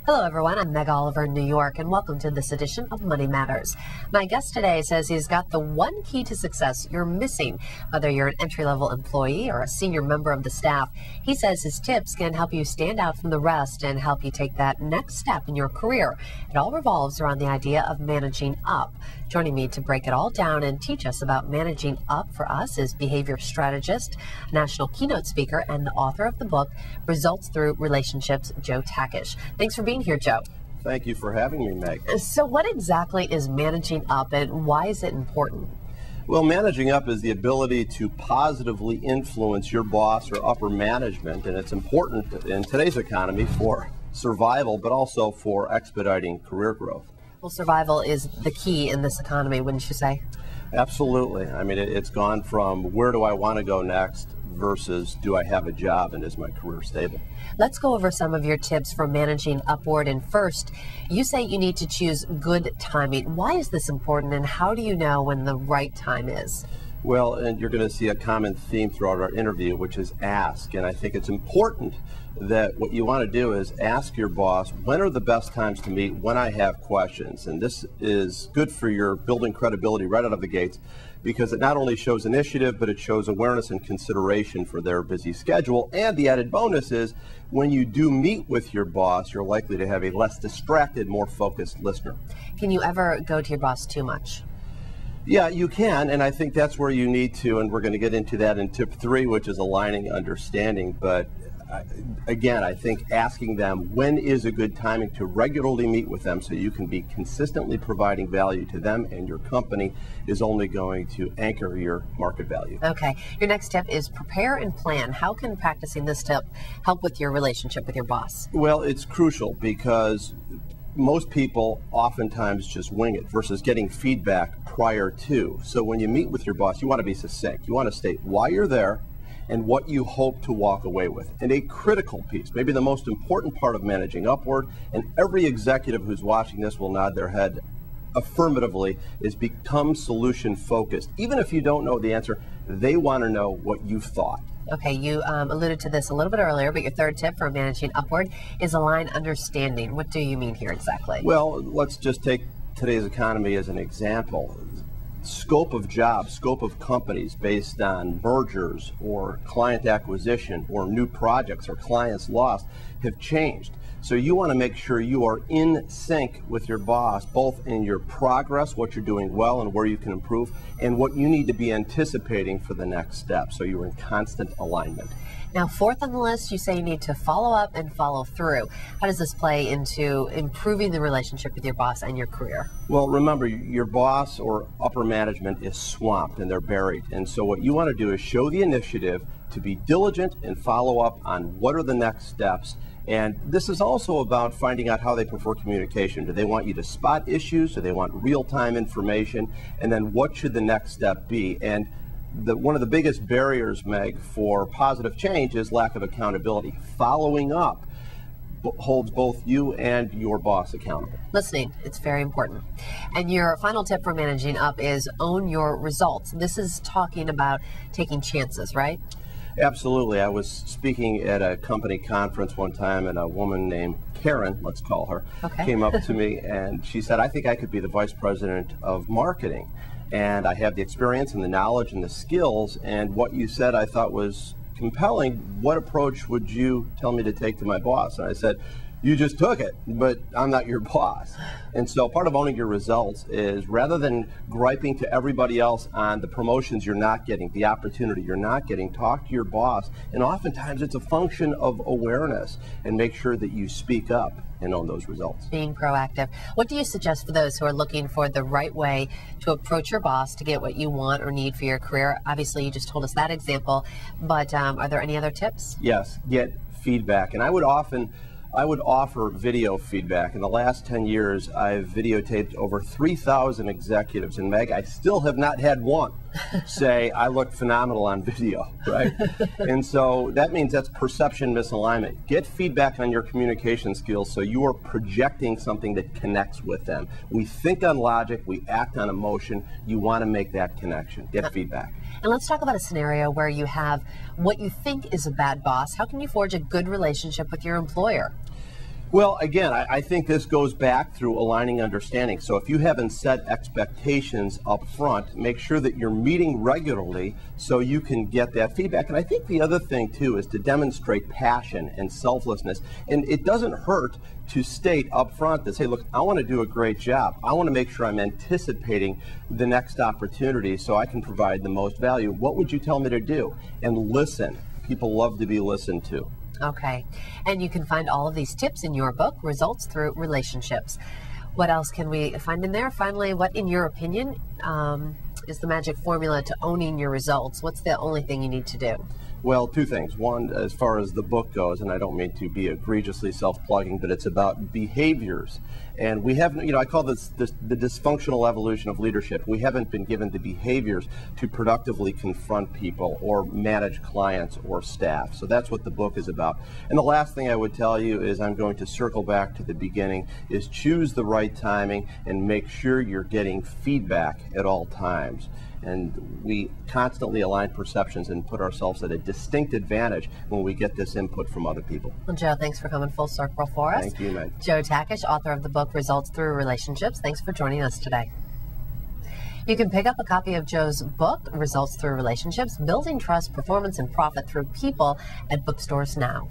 Hello everyone, I'm Meg Oliver in New York, and welcome to this edition of Money Matters. My guest today says he's got the one key to success you're missing, whether you're an entry-level employee or a senior member of the staff. He says his tips can help you stand out from the rest and help you take that next step in your career. It all revolves around the idea of managing up. Joining me to break it all down and teach us about managing up for us is behavior strategist, national keynote speaker, and the author of the book, Results Through Relationships, Joe Takash. Thanks for being here, Joe. Thank you for having me, Meg. So what exactly is managing up and why is it important? Well, managing up is the ability to positively influence your boss or upper management, and it's important in today's economy for survival, but also for expediting career growth. Well, survival is the key in this economy, wouldn't you say? Absolutely. I mean, it's gone from where do I want to go next versus do I have a job and is my career stable? Let's go over some of your tips for managing upward. And first, you say you need to choose good timing. Why is this important, and how do you know when the right time is? Well, and you're going to see a common theme throughout our interview, which is ask. And I think it's important that what you want to do is ask your boss, when are the best times to meet, when I have questions. And this is good for your building credibility right out of the gates, because it not only shows initiative, but it shows awareness and consideration for their busy schedule. And the added bonus is when you do meet with your boss, you're likely to have a less distracted, more focused listener. Can you ever go to your boss too much? Yeah, you can, and I think that's where you need to, and we're going to get into that in tip 3, which is aligning understanding. But again, I think asking them when is a good timing to regularly meet with them so you can be consistently providing value to them and your company is only going to anchor your market value. Okay, your next tip is prepare and plan. How can practicing this tip help with your relationship with your boss? Well, it's crucial because most people oftentimes just wing it versus getting feedback prior to. So when you meet with your boss, you want to be succinct. You want to state why you're there and what you hope to walk away with. And a critical piece, maybe the most important part of managing upward, and every executive who's watching this will nod their head affirmatively, is become solution focused. Even if you don't know the answer, they want to know what you've thought. Okay, you alluded to this a little bit earlier, but your third tip for managing upward is align understanding. What do you mean here exactly? Well, let's just take today's economy as an example. Scope of jobs, scope of companies based on mergers or client acquisition or new projects or clients lost have changed. So you want to make sure you are in sync with your boss, both in your progress, what you're doing well and where you can improve, and what you need to be anticipating for the next step. So you're in constant alignment. Now, fourth on the list, you say you need to follow up and follow through. How does this play into improving the relationship with your boss and your career? Well, remember, your boss or upper management is swamped and they're buried. And so what you want to do is show the initiative to be diligent and follow up on what are the next steps. And this is also about finding out how they prefer communication. Do they want you to spot issues? Do they want real-time information? And then what should the next step be? And one of the biggest barriers, Meg, for positive change is lack of accountability. Following up holds both you and your boss accountable. Listening, it's very important. And your final tip for managing up is own your results. This is talking about taking chances, right? Absolutely. I was speaking at a company conference one time, and a woman named Karen, let's call her, came up to me and she said, I think I could be the vice president of marketing. And I have the experience and the knowledge and the skills, and what you said I thought was compelling. What approach would you tell me to take to my boss? And I said, you just took it, but I'm not your boss. And so part of owning your results is, rather than griping to everybody else on the promotions you're not getting, the opportunity you're not getting, talk to your boss. And oftentimes it's a function of awareness, and make sure that you speak up and own those results. Being proactive. What do you suggest for those who are looking for the right way to approach your boss to get what you want or need for your career? Obviously, you just told us that example, but are there any other tips? Yes, get feedback. And I would offer video feedback. In the last 10 years, I've videotaped over 3,000 executives, and Meg, I still have not had one say, I look phenomenal on video, right? And so that means that's perception misalignment. Get feedback on your communication skills so you are projecting something that connects with them. We think on logic, we act on emotion. You want to make that connection. Get feedback. And let's talk about a scenario where you have what you think is a bad boss. How can you forge a good relationship with your employer? Well, again, I think this goes back through aligning understanding. So if you haven't set expectations up front, make sure that you're meeting regularly so you can get that feedback. And I think the other thing, too, is to demonstrate passion and selflessness. And it doesn't hurt to state up front that, say, look, I want to do a great job. I want to make sure I'm anticipating the next opportunity so I can provide the most value. What would you tell me to do? And listen. People love to be listened to. Okay, and you can find all of these tips in your book, Results Through Relationships. What else can we find in there? Finally, what, in your opinion, is the magic formula to owning your results? What's the only thing you need to do? Well, two things. One, as far as the book goes, and I don't mean to be egregiously self-plugging, but it's about behaviors. And we haven't, I call this the dysfunctional evolution of leadership. We haven't been given the behaviors to productively confront people or manage clients or staff. So that's what the book is about. And the last thing I would tell you is, I'm going to circle back to the beginning, is choose the right timing and make sure you're getting feedback at all times. And we constantly align perceptions and put ourselves at a distinct advantage when we get this input from other people. Well, Joe, thanks for coming full circle for us. Thank you, Meg. Joe Takash, author of the book Results Through Relationships. Thanks for joining us today. You can pick up a copy of Joe's book, Results Through Relationships, Building Trust, Performance, and Profit Through People, at bookstores now.